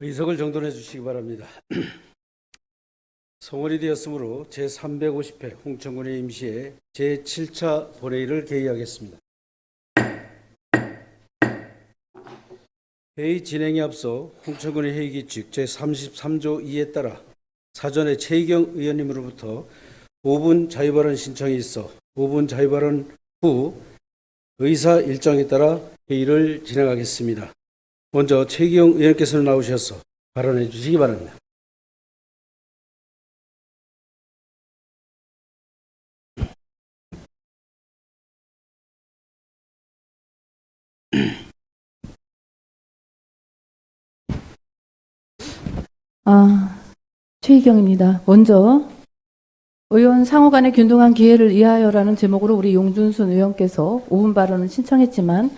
의석을 정돈해 주시기 바랍니다. 성월이 되었으므로 제350회 홍천군의 임시회 제7차 본회의를 개의하겠습니다. 회의 진행에 앞서 홍천군의 회의규칙 제33조 2에 따라 사전에 최희경 의원님으로부터 5분 자유발언 신청이 있어 5분 자유발언 후 의사 일정에 따라 회의를 진행하겠습니다. 먼저 최희경 의원께서 나오셔서 발언해 주시기 바랍니다. 최희경입니다. 먼저 의원 상호 간의 균등한 기회를 위하여라는 제목으로 우리 용준순 의원께서 5분 발언을 신청했지만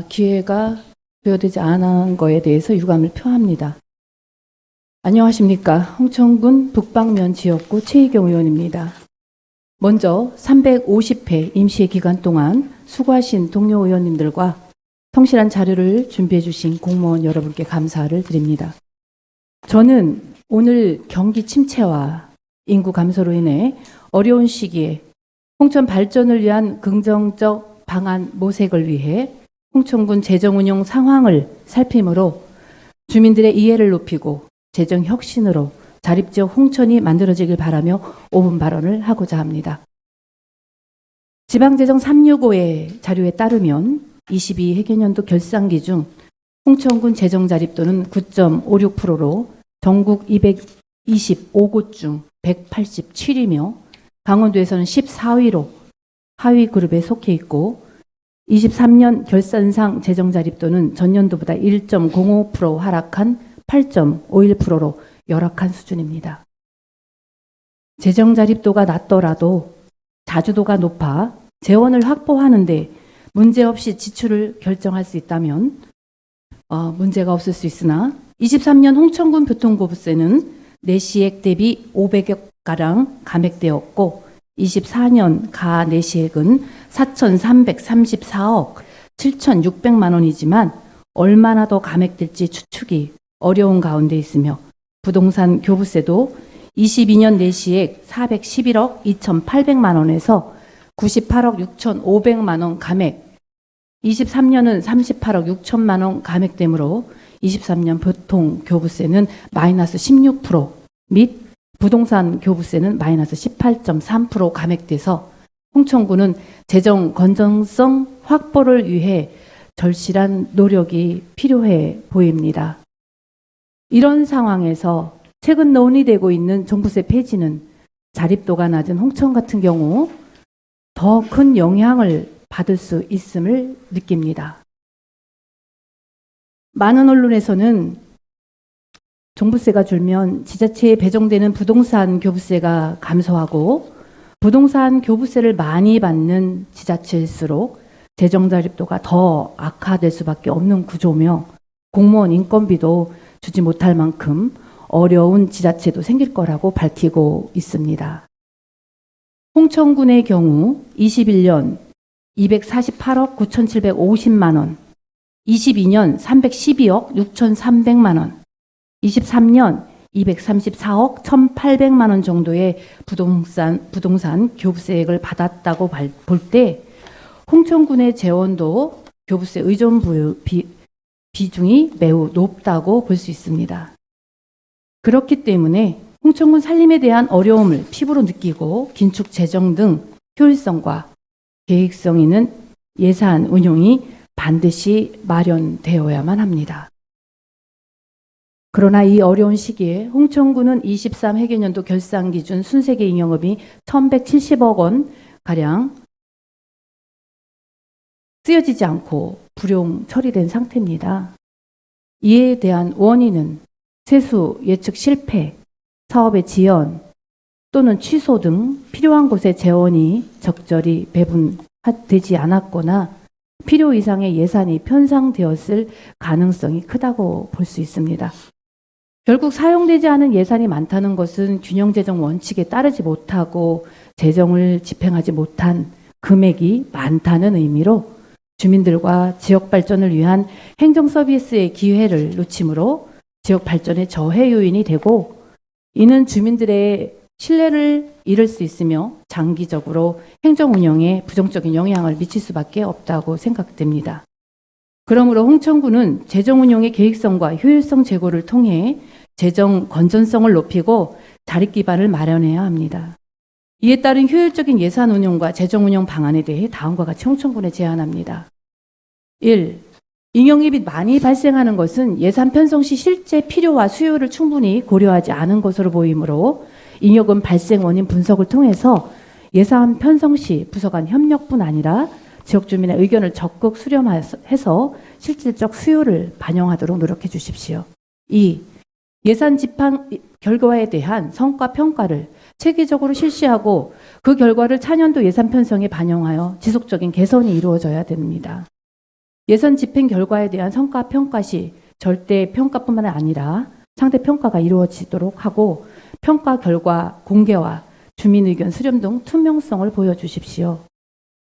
기회가 부여되지 않은 거에 대해서 유감을 표합니다. 안녕하십니까. 홍천군 북방면 지역구 최희경 의원입니다. 먼저 350회 임시회 기간 동안 수고하신 동료 의원님들과 성실한 자료를 준비해 주신 공무원 여러분께 감사를 드립니다. 저는 오늘 경기 침체와 인구 감소로 인해 어려운 시기에 홍천 발전을 위한 긍정적 방안 모색을 위해 홍천군 재정운용 상황을 살피므로 주민들의 이해를 높이고 재정 혁신으로 자립지역 홍천이 만들어지길 바라며 5분 발언을 하고자 합니다. 지방재정 365의 자료에 따르면 22회계년도 결산기 중 홍천군 재정자립도는 9.56%로 전국 225곳 중 187이며 강원도에서는 14위로 하위 그룹에 속해 있고 23년 결산상 재정자립도는 전년도보다 1.05% 하락한 8.51%로 열악한 수준입니다. 재정자립도가 낮더라도 자주도가 높아 재원을 확보하는데 문제없이 지출을 결정할 수 있다면 문제가 없을 수 있으나 23년 홍천군 교통보부세는 내시액 대비 500억가량 감액되었고 24년 가 내시액은 4,334억 7,600만 원이지만 얼마나 더 감액될지 추측이 어려운 가운데 있으며 부동산 교부세도 22년 내시액 411억 2,800만 원에서 98억 6,500만 원 감액, 23년은 38억 6천만 원 감액되므로 23년 보통 교부세는 마이너스 16% 및 부동산 교부세는 마이너스 18.3% 감액돼서 홍천군은 재정 건전성 확보를 위해 절실한 노력이 필요해 보입니다. 이런 상황에서 최근 논의되고 있는 종부세 폐지는 자립도가 낮은 홍천 같은 경우 더 큰 영향을 받을 수 있음을 느낍니다. 많은 언론에서는 종부세가 줄면 지자체에 배정되는 부동산 교부세가 감소하고 부동산 교부세를 많이 받는 지자체일수록 재정자립도가 더 악화될 수밖에 없는 구조며 공무원 인건비도 주지 못할 만큼 어려운 지자체도 생길 거라고 밝히고 있습니다. 홍천군의 경우 21년 248억 9,750만 원, 22년 312억 6,300만 원, 23년 234억 1,800만 원 정도의 부동산 교부세액을 받았다고 볼 때 홍천군의 재원도 교부세 의존 비중이 매우 높다고 볼 수 있습니다. 그렇기 때문에 홍천군 살림에 대한 어려움을 피부로 느끼고 긴축 재정 등 효율성과 계획성 있는 예산 운용이 반드시 마련되어야만 합니다. 그러나 이 어려운 시기에 홍천군은 23회계년도 결산 기준 순세계 잉여금이 1,170억 원가량 쓰여지지 않고 불용 처리된 상태입니다. 이에 대한 원인은 세수 예측 실패, 사업의 지연 또는 취소 등 필요한 곳에 재원이 적절히 배분되지 않았거나 필요 이상의 예산이 편성되었을 가능성이 크다고 볼 수 있습니다. 결국 사용되지 않은 예산이 많다는 것은 균형재정 원칙에 따르지 못하고 재정을 집행하지 못한 금액이 많다는 의미로 주민들과 지역 발전을 위한 행정 서비스의 기회를 놓치므로 지역 발전의 저해 요인이 되고 이는 주민들의 신뢰를 잃을 수 있으며 장기적으로 행정 운영에 부정적인 영향을 미칠 수밖에 없다고 생각됩니다. 그러므로 홍천구는 재정 운영의 계획성과 효율성 제고를 통해 재정 건전성을 높이고 자립 기반을 마련해야 합니다. 이에 따른 효율적인 예산 운용과 재정 운영 방안에 대해 다음과 같이 홍천군에 제안합니다. 1. 잉여입이 많이 발생하는 것은 예산 편성 시 실제 필요와 수요를 충분히 고려하지 않은 것으로 보이므로 잉여금 발생 원인 분석을 통해서 예산 편성 시 부서 간 협력뿐 아니라 지역 주민의 의견을 적극 수렴해서 실질적 수요를 반영하도록 노력해 주십시오. 2. 예산 집행 결과에 대한 성과 평가를 체계적으로 실시하고 그 결과를 차년도 예산 편성에 반영하여 지속적인 개선이 이루어져야 됩니다. 예산 집행 결과에 대한 성과 평가 시 절대 평가뿐만 아니라 상대 평가가 이루어지도록 하고 평가 결과 공개와 주민 의견 수렴 등 투명성을 보여주십시오.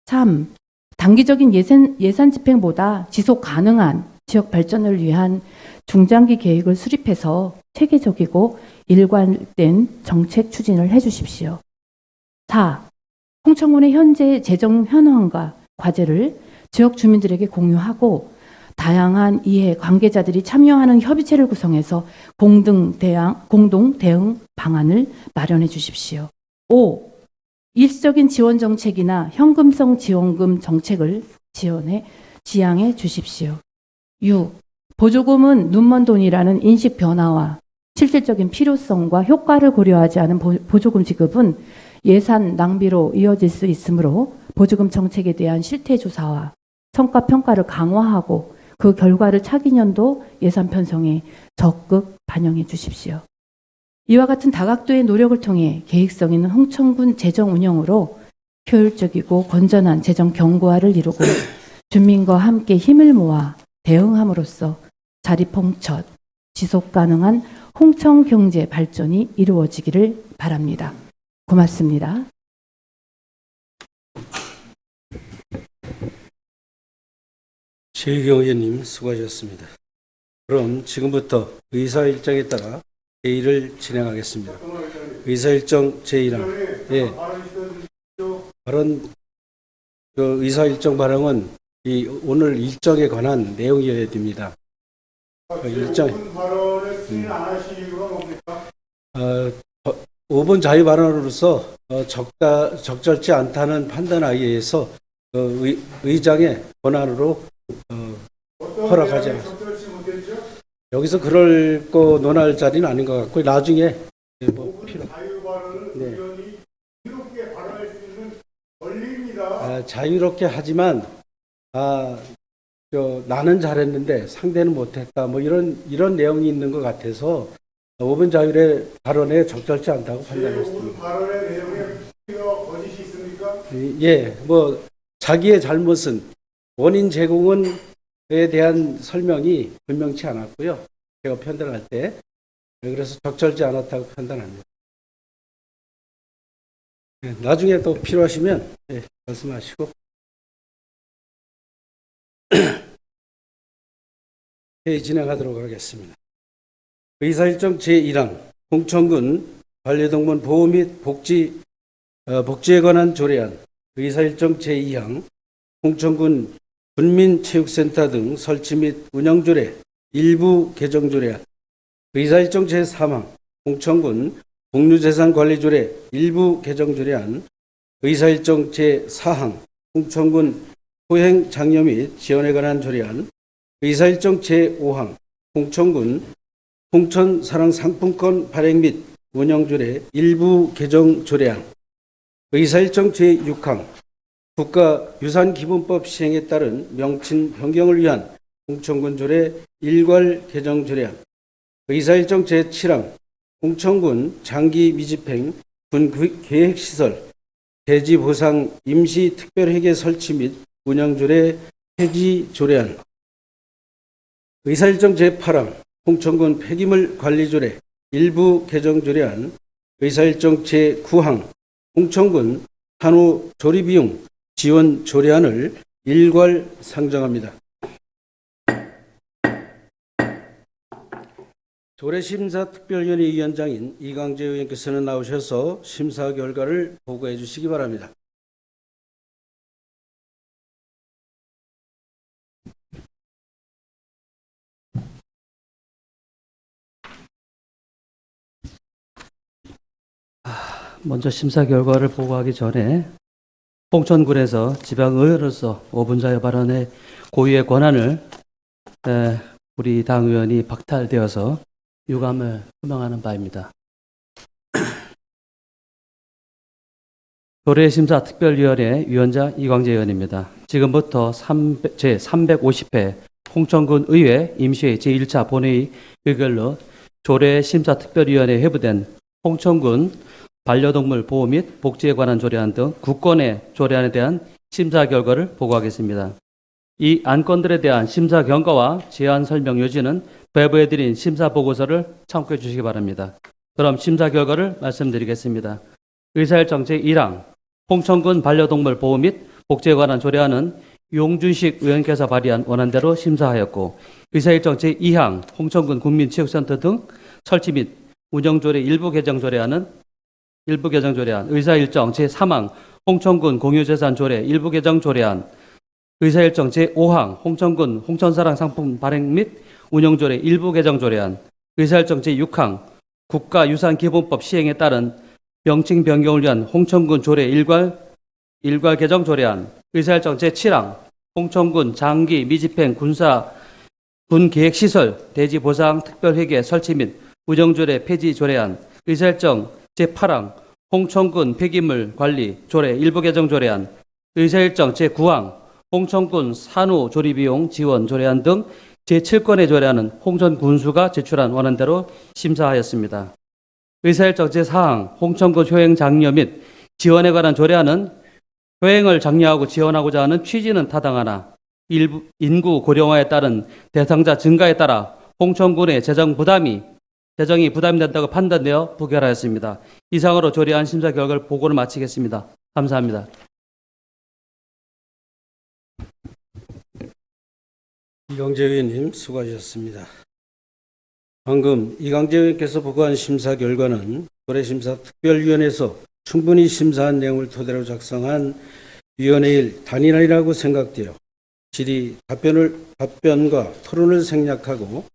3. 단기적인 예산 집행보다 지속 가능한 지역 발전을 위한 중장기 계획을 수립해서 체계적이고 일관된 정책 추진을 해주십시오. 4. 홍천군의 현재 재정 현황과 과제를 지역 주민들에게 공유하고 다양한 이해 관계자들이 참여하는 협의체를 구성해서 공동 대응 방안을 마련해 주십시오. 5. 일시적인 지원 정책이나 현금성 지원금 정책을 지향해 주십시오. 6. 보조금은 눈먼 돈이라는 인식 변화와 실질적인 필요성과 효과를 고려하지 않은 보조금 지급은 예산 낭비로 이어질 수 있으므로 보조금 정책에 대한 실태 조사와 성과 평가를 강화하고 그 결과를 차기년도 예산 편성에 적극 반영해 주십시오. 이와 같은 다각도의 노력을 통해 계획성 있는 홍천군 재정 운영으로 효율적이고 건전한 재정 경구화를 이루고 주민과 함께 힘을 모아 대응함으로써 자립홍천, 지속가능한 홍천 경제 발전이 이루어지기를 바랍니다. 고맙습니다. 최희경 의원님 수고하셨습니다. 그럼 지금부터 의사일정에 따라 회의를 진행하겠습니다. 의사일정 제1항. 예. 발언, 의사일정 발언은 오늘 일정에 관한 내용이어야 됩니다. 일정. 5분 자유 발언으로서 적절치 않다는 판단에 의해서 의장의 권한으로 허락하지 않습니다. 여기서 그럴 거 논할 자리는 아닌 것 같고 나중에 뭐 필요. 네. 자유롭게 발언할 수 있는 권리입니다. 자유롭게 하지만 나는 잘했는데 상대는 못했다. 뭐 이런 내용이 있는 것 같아서 5분 자율의 발언에 적절치 않다고 판단했습니다. 5분 발언의 내용에 거짓이 있습니까? 예, 뭐 자기의 잘못은 원인 제공은에 대한 설명이 분명치 않았고요. 제가 판단할 때 그래서 적절치 않았다고 판단합니다. 나중에 또 필요하시면 말씀하시고 회의 진행하도록 하겠습니다. 의사일정 제1항 홍천군 반려동물 보호 및 복지에 관한 조례안 의사일정 제2항 홍천군 군민체육센터 등 설치 및 운영조례 일부 개정조례안 의사일정 제3항 홍천군 공유재산관리조례 일부 개정조례안 의사일정 제4항 홍천군 포행장려 및 지원에 관한 조례안 의사일정 제5항 홍천군 홍천사랑상품권 발행 및 운영조례 일부 개정조례안 의사일정 제6항 국가유산기본법 시행에 따른 명칭 변경을 위한 홍천군 조례 일괄 개정 조례안 의사일정 제7항 홍천군 장기 미집행 군계획시설 대지보상 임시특별회계 설치 및 운영조례 폐지 조례안 의사일정 제8항 홍천군 폐기물 관리조례 일부 개정 조례안 의사일정 제9항 홍천군 산후 조리비용 지원 조례안을 일괄 상정합니다. 조례심사특별위원회 위원장인 이광재 의원께서는 나오셔서 심사 결과를 보고해 주시기 바랍니다. 먼저 심사 결과를 보고하기 전에 홍천군에서 지방의원으로서 5분 자유 발언의 고유의 권한을 우리 당 의원이 박탈되어서 유감을 표명하는 바입니다. 조례심사특별위원회 위원장 이광재 의원입니다. 지금부터 제350회 홍천군 의회 임시회 제1차 본회의 의결로 조례심사특별위원회에 회부된 홍천군 반려동물 보호 및 복지에 관한 조례안 등 9건의 조례안에 대한 심사 결과를 보고하겠습니다. 이 안건들에 대한 심사 경과와 제안 설명 요지는 배부해드린 심사 보고서를 참고해 주시기 바랍니다. 그럼 심사 결과를 말씀드리겠습니다. 의사일정 제1항 홍천군 반려동물 보호 및 복지에 관한 조례안은 용준식 의원께서 발의한 원안대로 심사하였고, 의사일정 제2항 홍천군 국민체육센터 등 설치 및 운영조례 일부 개정 조례안 의사일정 제3항 홍천군 공유재산조례 일부 개정 조례안 의사일정 제5항 홍천군 홍천사랑 상품 발행 및 운영조례 일부 개정 조례안 의사일정 제6항 국가유산기본법 시행에 따른 명칭 변경을 위한 홍천군 조례 일괄 개정 조례안 의사일정 제7항 홍천군 장기 미집행 군계획시설 대지보상 특별회계 설치 및 운영조례 폐지 조례안 의사일정 제8항 홍천군 폐기물 관리 조례 일부 개정 조례안 의사일정 제9항 홍천군 산후조리비용 지원 조례안 등 제7건의 조례안은 홍천군수가 제출한 원안대로 심사하였습니다. 의사일정 제4항 홍천군 효행 장려 및 지원에 관한 조례안은 효행을 장려하고 지원하고자 하는 취지는 타당하나 일부 인구 고령화에 따른 대상자 증가에 따라 홍천군의 재정이 부담이 된다고 판단되어 부결하였습니다. 이상으로 조례안 심사 결과를 보고를 마치겠습니다. 감사합니다. 이광재 의원님 수고하셨습니다. 방금 이광재 의원께서 보고한 심사 결과는 조례심사특별위원회에서 충분히 심사한 내용을 토대로 작성한 위원회의 단일화라고 생각되어 질의 답변과 토론을 생략하고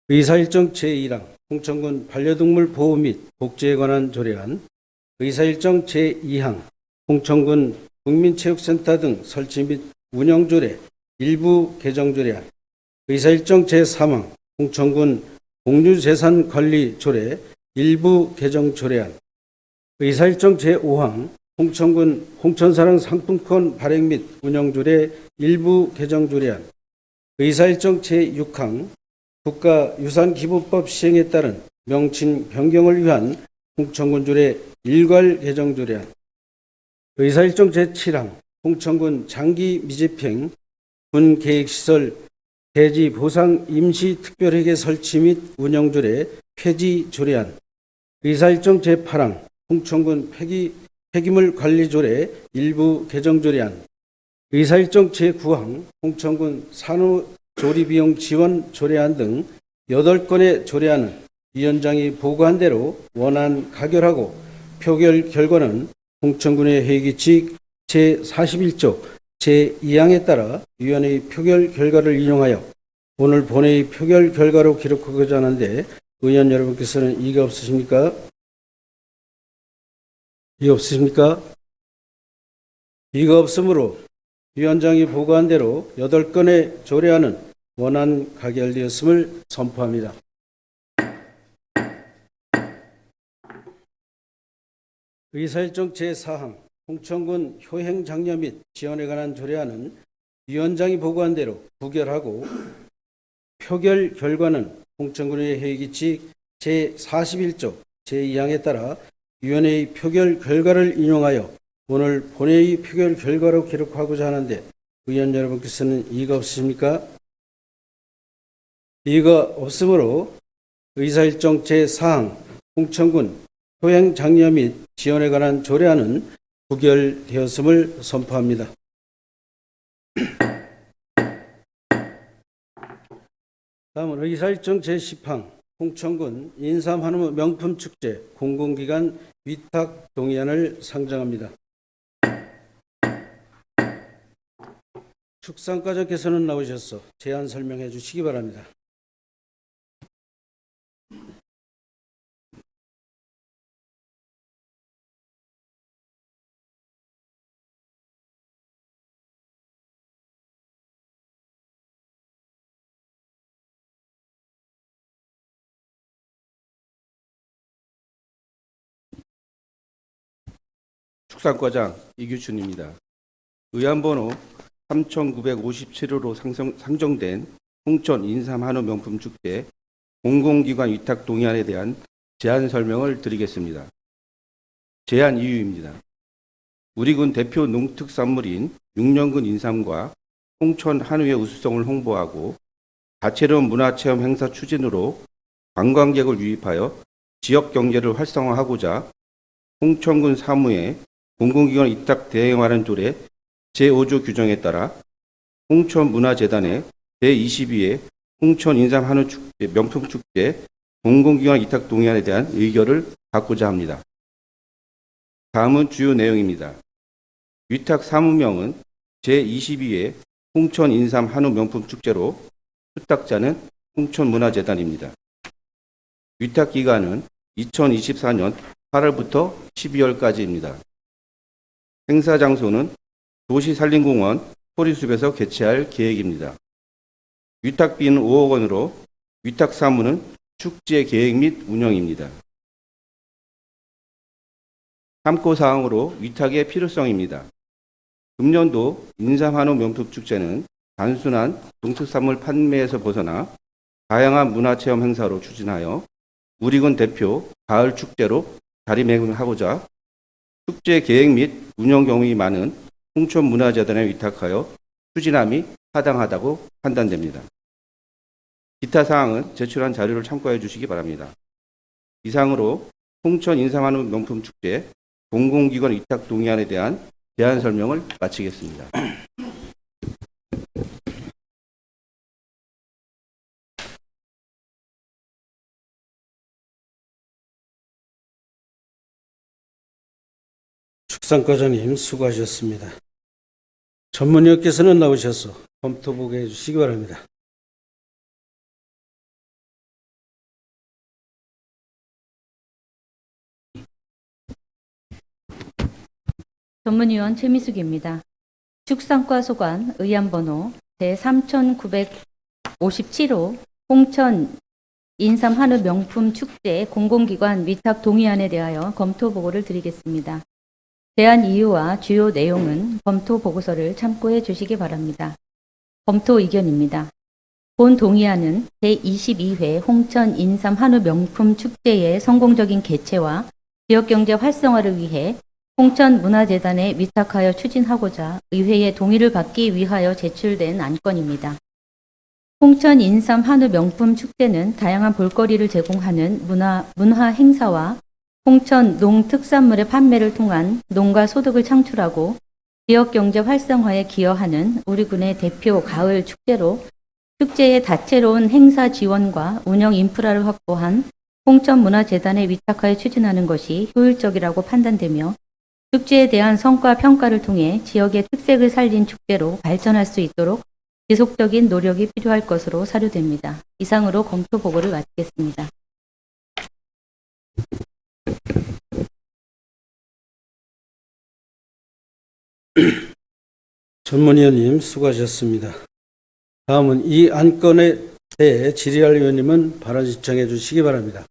의사일정 제1항 홍천군 반려동물 보호 및 복지에 관한 조례안, 의사일정 제2항 홍천군 국민체육센터 등 설치 및 운영조례 일부 개정 조례안, 의사일정 제3항 홍천군 공유재산관리 조례 일부 개정 조례안, 의사일정 제5항 홍천군 홍천사랑 상품권 발행 및 운영조례 일부 개정 조례안, 의사일정 제6항 국가유산기본법 시행에 따른 명칭 변경을 위한 홍천군 조례 일괄 개정 조례안, 의사일정 제7항 홍천군 장기 미집행 군계획시설 대지 보상 임시 특별회계 설치 및 운영조례 폐지 조례안, 의사일정 제8항 홍천군 폐기물 관리 조례 일부 개정 조례안, 의사일정 제9항 홍천군 산후조리비용 지원 조례안 등 8건의 조례안은 위원장이 보고한 대로 원안 가결하고 표결 결과는 홍천군의 회의규칙 제41조 제2항에 따라 위원회의 표결 결과를 인용하여 오늘 본회의 표결 결과로 기록하고자 하는데 의원 여러분께서는 이의가 없으십니까? 이의 없으십니까? 이의가 없으므로 위원장이 보고한 대로 8건의 조례안은 원안 가결되었음을 선포합니다. 의사일정 제4항 홍천군 효행장려 및 지원에 관한 조례안은 위원장이 보고한 대로 부결하고 표결 결과는 홍천군의 회의규칙 제41조 제2항에 따라 위원회의 표결 결과를 인용하여 오늘 본회의 표결 결과로 기록하고자 하는데 의원 여러분께서는 이의가 없으십니까? 이의가 없으므로 의사일정 제4항 홍천군 효행장려 및 지원에 관한 조례안은 부결되었음을 선포합니다. 다음은 의사일정 제10항 홍천군 인삼 한우 명품 축제 공공기관 위탁 동의안을 상정합니다. 축산과장께서는 나오셔서 제안 설명해 주시기 바랍니다. 축산과장 이규춘입니다. 의안번호 3957호로 상정된 홍천 인삼 한우 명품 축제 공공기관 위탁 동의안에 대한 제안 설명을 드리겠습니다. 제안 이유입니다. 우리 군 대표 농특산물인 육년근 인삼과 홍천 한우의 우수성을 홍보하고 다채로운 문화체험 행사 추진으로 관광객을 유입하여 지역 경제를 활성화하고자 홍천군 사무에 공공기관 위탁 대행하는 조례 제5조 규정에 따라 홍천문화재단의 제22회 홍천 인삼 한우 축제 명품 축제 공공기관 위탁 동의안에 대한 의결을 받고자 합니다. 다음은 주요 내용입니다. 위탁 사무명은 제22회 홍천 인삼 한우 명품 축제로 수탁자는 홍천문화재단입니다. 위탁 기간은 2024년 8월부터 12월까지입니다. 행사 장소는 도시산림공원 호리숲에서 개최할 계획입니다. 위탁비는 5억 원으로 위탁 사무는 축제 계획 및 운영입니다. 참고사항으로 위탁의 필요성입니다. 금년도 인삼한우 명품축제는 단순한 농특산물 판매에서 벗어나 다양한 문화체험 행사로 추진하여 우리군 대표 가을 축제로 자리매김하고자 축제 계획 및 운영 경험이 많은 홍천문화재단에 위탁하여 추진함이 타당하다고 판단됩니다. 기타 사항은 제출한 자료를 참고해 주시기 바랍니다. 이상으로 홍천 인삼한우 명품축제 공공기관 위탁 동의안에 대한 제안 설명을 마치겠습니다. 축산과장님 수고하셨습니다. 전문위원께서는 나오셔서 검토 보고해 주시기 바랍니다. 전문위원 최미숙입니다. 축산과 소관 의안번호 제3957호 홍천 인삼 한우 명품 축제 공공기관 위탁 동의안에 대하여 검토 보고를 드리겠습니다. 제안 이유와 주요 내용은 검토 보고서를 참고해 주시기 바랍니다. 검토 의견입니다. 본 동의안은 제22회 홍천 인삼 한우 명품 축제의 성공적인 개최와 지역경제 활성화를 위해 홍천문화재단에 위탁하여 추진하고자 의회의 동의를 받기 위하여 제출된 안건입니다. 홍천 인삼 한우 명품 축제는 다양한 볼거리를 제공하는 문화 행사와 홍천 농특산물의 판매를 통한 농가 소득을 창출하고 지역경제 활성화에 기여하는 우리 군의 대표 가을 축제로 축제의 다채로운 행사 지원과 운영 인프라를 확보한 홍천문화재단에 위탁하여 추진하는 것이 효율적이라고 판단되며 축제에 대한 성과 평가를 통해 지역의 특색을 살린 축제로 발전할 수 있도록 지속적인 노력이 필요할 것으로 사료됩니다. 이상으로 검토 보고를 마치겠습니다. 전문위원님 수고하셨습니다. 다음은 이 안건에 대해 질의할 의원님은 발언 신청해 주시기 바랍니다.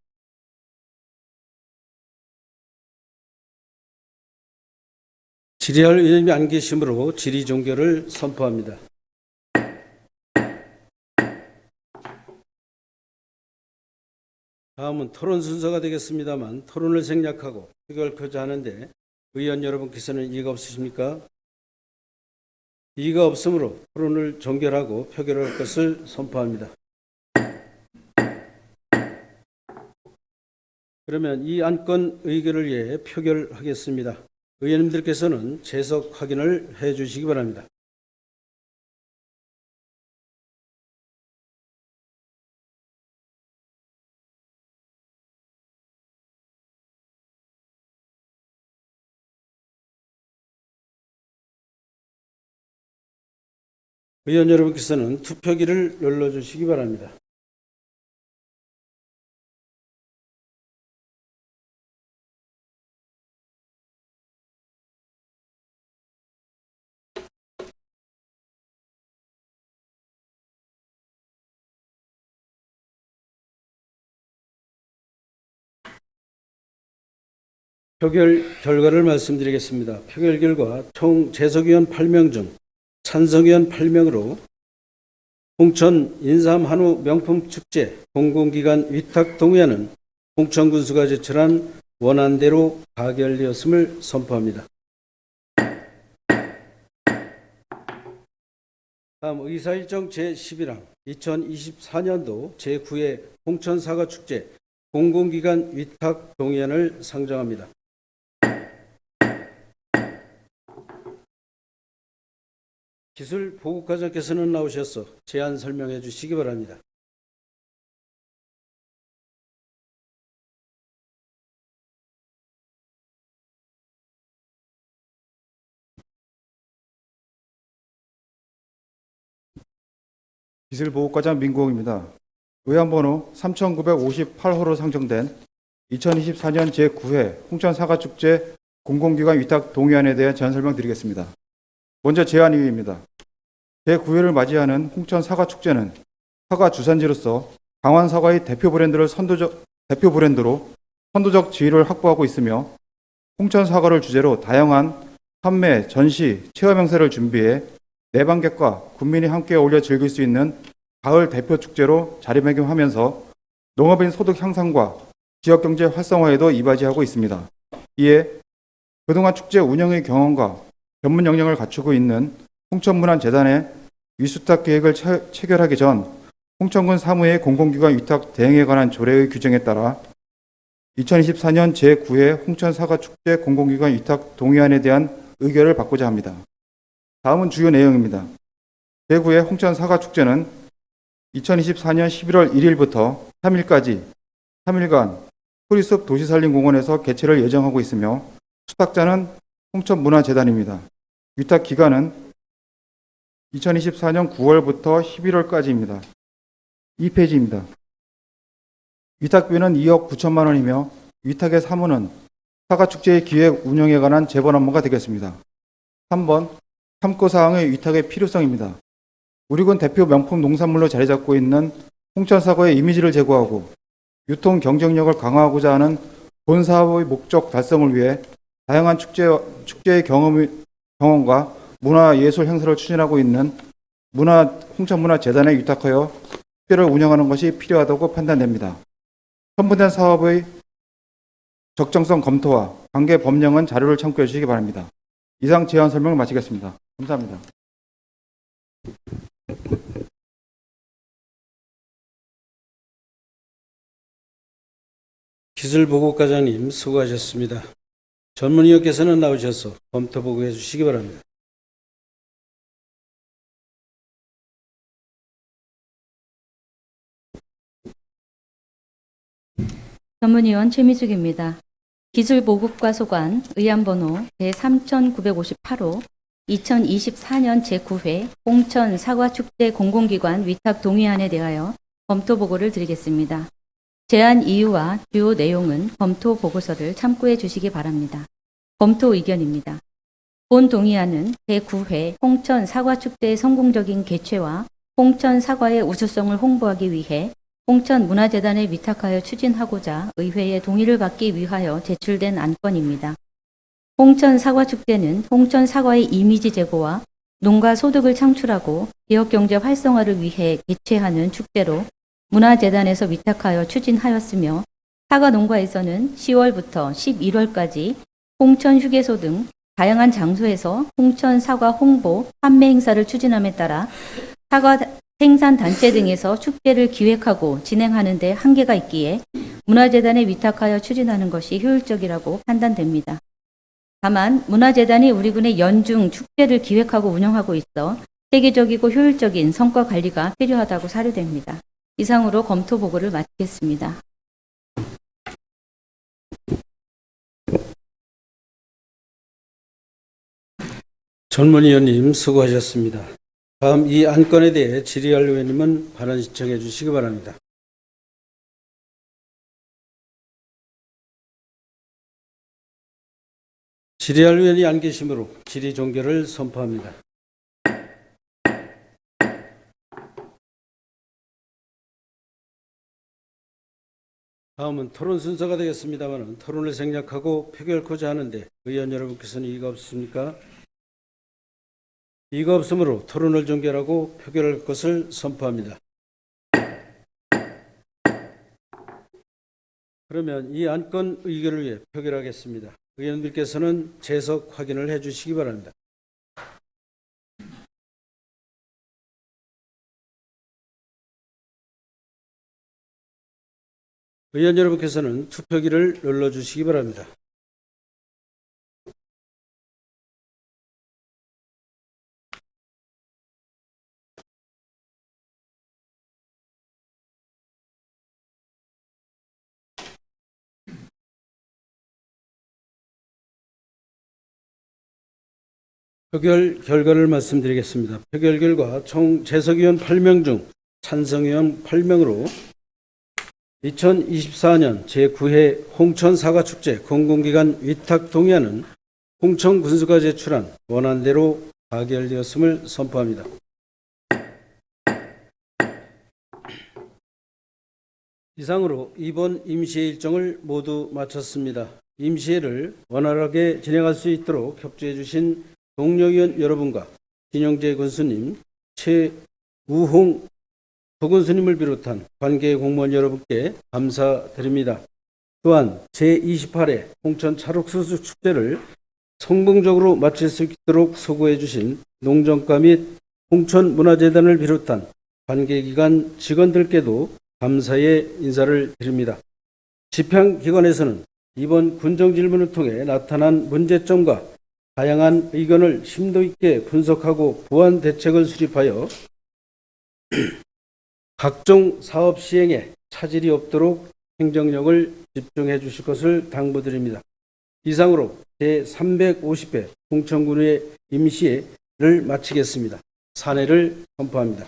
질의할 의원님이 안 계시므로 질의 종결을 선포합니다. 다음은 토론 순서가 되겠습니다만 토론을 생략하고 표결표자 하는데 의원 여러분께서는 이의가 없으십니까? 이의가 없으므로 토론을 종결하고 표결할 것을 선포합니다. 그러면 이 안건 의결을 위해 표결하겠습니다. 의원님들께서는 재석 확인을 해 주시기 바랍니다. 의원 여러분께서는 투표기를 눌러주시기 바랍니다. 표결 결과를 말씀드리겠습니다. 표결 결과 총 재석의원 8명 중 찬성의원 8명으로 홍천 인삼 한우 명품축제 공공기관 위탁 동의안은 홍천군수가 제출한 원안대로 가결되었음을 선포합니다. 다음 의사일정 제11항 2024년도 제9회 홍천사과축제 공공기관 위탁 동의안을 상정합니다. 기술보국과장께서는 나오셔서 제안 설명해 주시기 바랍니다. 기술보호과장 민구홍입니다. 의안번호 3958호로 상정된 2024년 제9회 홍천사과축제 공공기관 위탁 동의안에 대한 제안 설명드리겠습니다. 먼저 제안 이유입니다. 제9회를 맞이하는 홍천사과축제는 사과 주산지로서 강원 사과의 대표 브랜드로 선도적 지위를 확보하고 있으며 홍천 사과를 주제로 다양한 판매, 전시, 체험 행사를 준비해 내방객과 국민이 함께 어울려 즐길 수 있는 가을 대표 축제로 자리매김하면서 농업인 소득 향상과 지역경제 활성화에도 이바지하고 있습니다. 이에 그동안 축제 운영의 경험과 전문 역량을 갖추고 있는 홍천문화재단의 위수탁 계획을 체결하기 전 홍천군 사무의 공공기관 위탁 대행에 관한 조례의 규정에 따라 2024년 제9회 홍천사과축제 공공기관 위탁 동의안에 대한 의결을 받고자 합니다. 다음은 주요 내용입니다. 제9회 홍천사과축제는 2024년 11월 1일부터 3일까지 3일간 소리숲 도시산림공원에서 개최를 예정하고 있으며 수탁자는 홍천문화재단입니다. 위탁 기간은 2024년 9월부터 11월까지입니다. 2페이지입니다. 위탁비는 2억 9천만 원이며 위탁의 사무는 사과축제의 기획 운영에 관한 재본 업무가 되겠습니다. 3번 참고사항의 위탁의 필요성입니다. 우리 군 대표 명품 농산물로 자리 잡고 있는 홍천사과의 이미지를 제고하고 유통 경쟁력을 강화하고자 하는 본 사업의 목적 달성을 위해 다양한 축제의 경험과 문화예술 행사를 추진하고 있는 홍천문화재단에 위탁하여 축제를 운영하는 것이 필요하다고 판단됩니다. 첨부된 사업의 적정성 검토와 관계 법령은 자료를 참고해 주시기 바랍니다. 이상 제안 설명을 마치겠습니다. 감사합니다. 기술보국과장님 수고하셨습니다. 전문위원께서는 나오셔서 검토 보고해 주시기 바랍니다. 전문위원 최미숙입니다. 기술보국과소관 의안번호 제3958호 2024년 제9회 홍천 사과축제 공공기관 위탁 동의안에 대하여 검토 보고를 드리겠습니다. 제안 이유와 주요 내용은 검토 보고서를 참고해 주시기 바랍니다. 검토 의견입니다. 본 동의안은 제9회 홍천 사과축제의 성공적인 개최와 홍천 사과의 우수성을 홍보하기 위해 홍천문화재단에 위탁하여 추진하고자 의회의 동의를 받기 위하여 제출된 안건입니다. 홍천 사과축제는 홍천 사과의 이미지 제고와 농가 소득을 창출하고 지역경제 활성화를 위해 개최하는 축제로 문화재단에서 위탁하여 추진하였으며 사과 농가에서는 10월부터 11월까지 홍천 휴게소 등 다양한 장소에서 홍천 사과 홍보, 판매 행사를 추진함에 따라 사과 생산단체 등에서 축제를 기획하고 진행하는 데 한계가 있기에 문화재단에 위탁하여 추진하는 것이 효율적이라고 판단됩니다. 다만 문화재단이 우리 군의 연중 축제를 기획하고 운영하고 있어 세계적이고 효율적인 성과 관리가 필요하다고 사료됩니다. 이상으로 검토 보고를 마치겠습니다. 전문위원님 수고하셨습니다. 다음 이 안건에 대해 질의할 의원님은 발언 신청해 주시기 바랍니다. 질의할 의원이 안 계시므로 질의 종결을 선포합니다. 다음은 토론 순서가 되겠습니다만 토론을 생략하고 표결코자 하는데 의원 여러분께서는 이의가 없으십니까? 이의가 없으므로 토론을 종결하고 표결할 것을 선포합니다. 그러면 이 안건 의결을 위해 표결하겠습니다. 의원들께서는 재석 확인을 해 주시기 바랍니다. 의원 여러분께서는 투표기를 눌러주시기 바랍니다. 표결 결과를 말씀드리겠습니다. 표결 결과 총 재석의원 8명 중 찬성의원 8명으로 2024년 제9회 홍천 사과축제 공공기관 위탁 동의안은 홍천군수가 제출한 원안대로 가결되었음을 선포합니다. 이상으로 이번 임시회 일정을 모두 마쳤습니다. 임시회를 원활하게 진행할 수 있도록 협조해 주신 동료위원 여러분과 진영재 군수님, 최우홍 부군수님을 비롯한 관계 공무원 여러분께 감사드립니다. 또한 제28회 홍천 찰옥수수 축제를 성공적으로 마칠 수 있도록 수고해 주신 농정과 및 홍천문화재단을 비롯한 관계기관 직원들께도 감사의 인사를 드립니다. 집행기관에서는 이번 군정질문을 통해 나타난 문제점과 다양한 의견을 심도 있게 분석하고 보완 대책을 수립하여 각종 사업 시행에 차질이 없도록 행정력을 집중해 주실 것을 당부드립니다. 이상으로 제350회 홍천군의 임시회를 마치겠습니다. 산회를 선포합니다.